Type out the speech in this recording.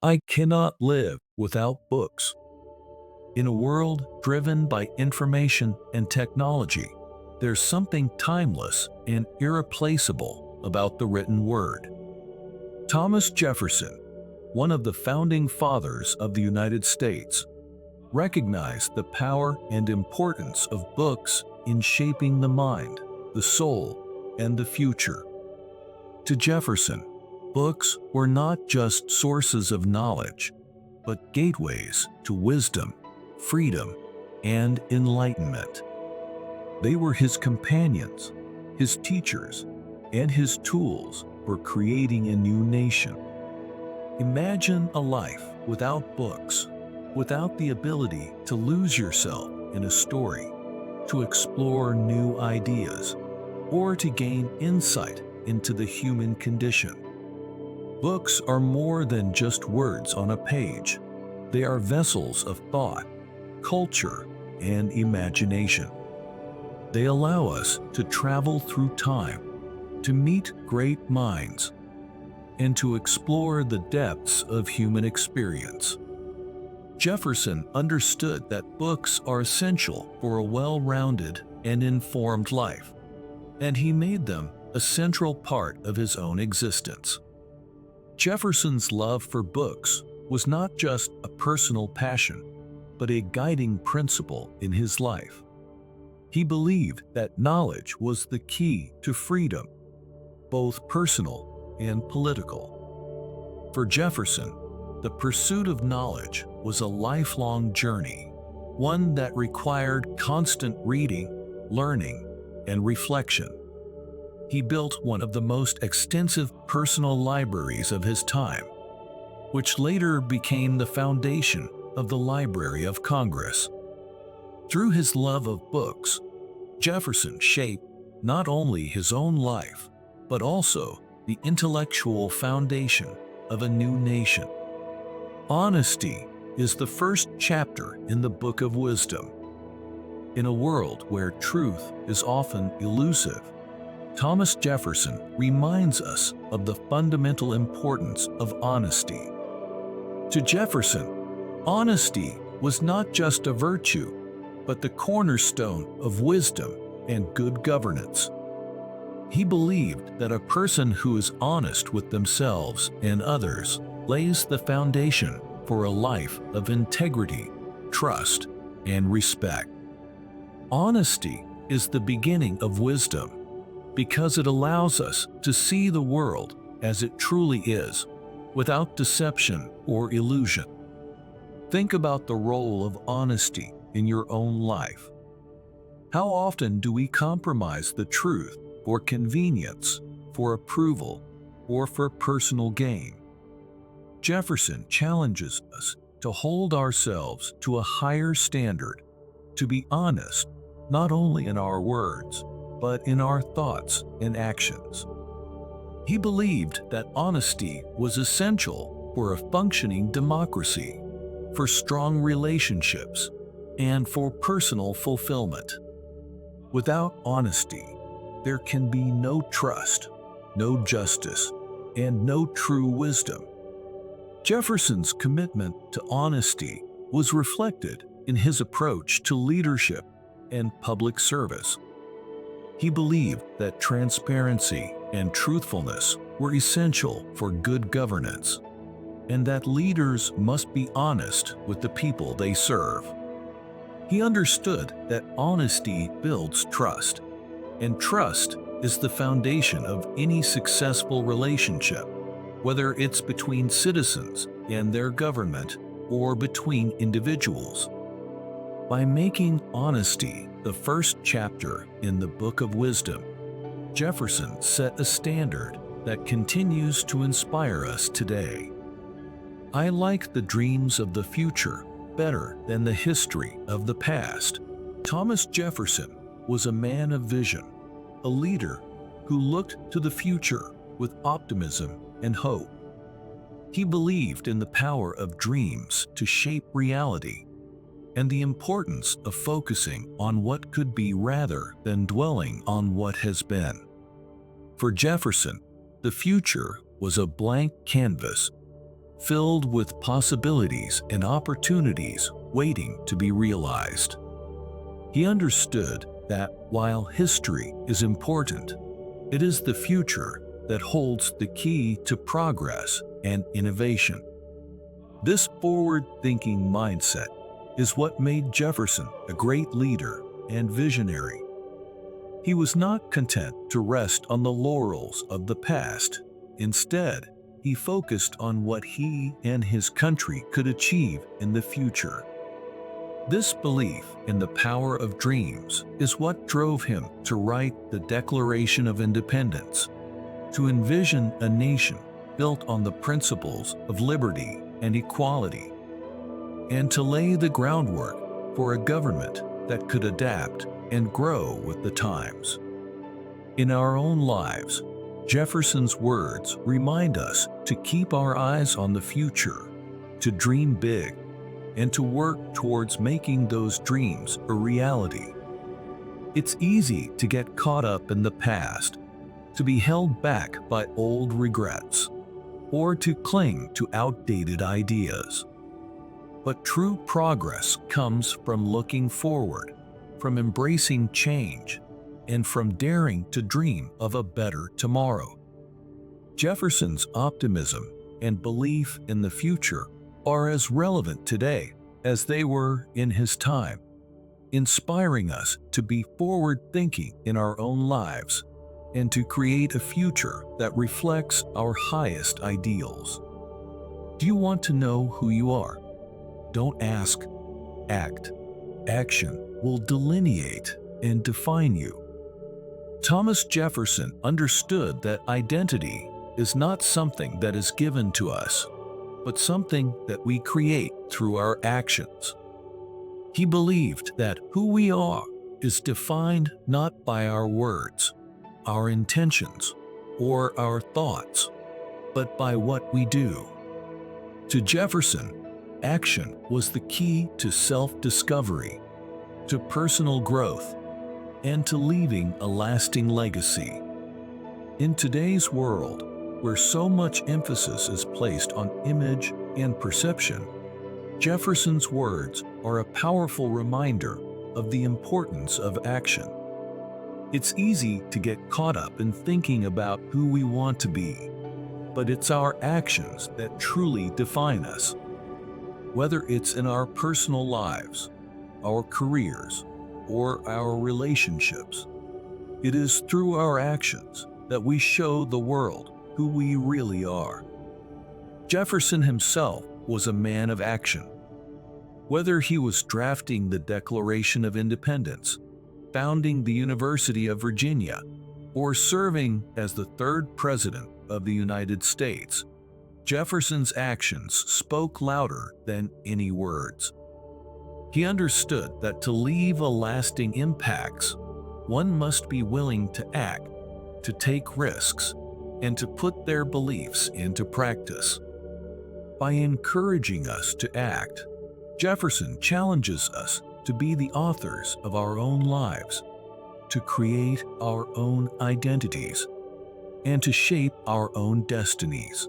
I cannot live without books. In a world driven by information and technology, there's something timeless and irreplaceable about the written word. Thomas Jefferson, one of the founding fathers of the United States, recognized the power and importance of books in shaping the mind, the soul, and the future. To Jefferson, books were not just sources of knowledge, but gateways to wisdom, freedom, and enlightenment. They were his companions, his teachers, and his tools for creating a new nation. Imagine a life without books, without the ability to lose yourself in a story, to explore new ideas, or to gain insight into the human condition. Books are more than just words on a page. They are vessels of thought, culture, and imagination. They allow us to travel through time, to meet great minds, and to explore the depths of human experience. Jefferson understood that books are essential for a well-rounded and informed life, and he made them a central part of his own existence. Jefferson's love for books was not just a personal passion, but a guiding principle in his life. He believed that knowledge was the key to freedom, both personal and political. For Jefferson, the pursuit of knowledge was a lifelong journey, one that required constant reading, learning, and reflection. He built one of the most extensive personal libraries of his time, which later became the foundation of the Library of Congress. Through his love of books, Jefferson shaped not only his own life, but also the intellectual foundation of a new nation. Honesty is the first chapter in the Book of Wisdom. In a world where truth is often elusive, Thomas Jefferson reminds us of the fundamental importance of honesty. To Jefferson, honesty was not just a virtue, but the cornerstone of wisdom and good governance. He believed that a person who is honest with themselves and others lays the foundation for a life of integrity, trust, and respect. Honesty is the beginning of wisdom because it allows us to see the world as it truly is, without deception or illusion. Think about the role of honesty in your own life. How often do we compromise the truth for convenience, for approval, or for personal gain? Jefferson challenges us to hold ourselves to a higher standard, to be honest not only in our words, but in our thoughts and actions. He believed that honesty was essential for a functioning democracy, for strong relationships, and for personal fulfillment. Without honesty, there can be no trust, no justice, and no true wisdom. Jefferson's commitment to honesty was reflected in his approach to leadership and public service. He believed that transparency and truthfulness were essential for good governance, and that leaders must be honest with the people they serve. He understood that honesty builds trust, and trust is the foundation of any successful relationship, whether it's between citizens and their government or between individuals. By making honesty the first chapter in the Book of Wisdom, Jefferson set a standard that continues to inspire us today. I like the dreams of the future better than the history of the past. Thomas Jefferson was a man of vision, a leader who looked to the future with optimism and hope. He believed in the power of dreams to shape reality, and the importance of focusing on what could be rather than dwelling on what has been. For Jefferson, the future was a blank canvas filled with possibilities and opportunities waiting to be realized. He understood that while history is important, it is the future that holds the key to progress and innovation. This forward-thinking mindset is what made Jefferson a great leader and visionary. He was not content to rest on the laurels of the past. Instead, he focused on what he and his country could achieve in the future. This belief in the power of dreams is what drove him to write the Declaration of Independence, to envision a nation built on the principles of liberty and equality, and to lay the groundwork for a government that could adapt and grow with the times. In our own lives, Jefferson's words remind us to keep our eyes on the future, to dream big, and to work towards making those dreams a reality. It's easy to get caught up in the past, to be held back by old regrets, or to cling to outdated ideas. But true progress comes from looking forward, from embracing change, and from daring to dream of a better tomorrow. Jefferson's optimism and belief in the future are as relevant today as they were in his time, inspiring us to be forward-thinking in our own lives and to create a future that reflects our highest ideals. Do you want to know who you are? Don't ask, act. Action will delineate and define you. Thomas Jefferson understood that identity is not something that is given to us, but something that we create through our actions. He believed that who we are is defined not by our words, our intentions, or our thoughts, but by what we do. To Jefferson, action was the key to self-discovery, to personal growth, and to leaving a lasting legacy. In today's world, where so much emphasis is placed on image and perception, Jefferson's words are a powerful reminder of the importance of action. It's easy to get caught up in thinking about who we want to be, but it's our actions that truly define us. Whether it's in our personal lives, our careers, or our relationships, it is through our actions that we show the world who we really are. Jefferson himself was a man of action. Whether he was drafting the Declaration of Independence, founding the University of Virginia, or serving as the third president of the United States, Jefferson's actions spoke louder than any words. He understood that to leave a lasting impact, one must be willing to act, to take risks, and to put their beliefs into practice. By encouraging us to act, Jefferson challenges us to be the authors of our own lives, to create our own identities, and to shape our own destinies.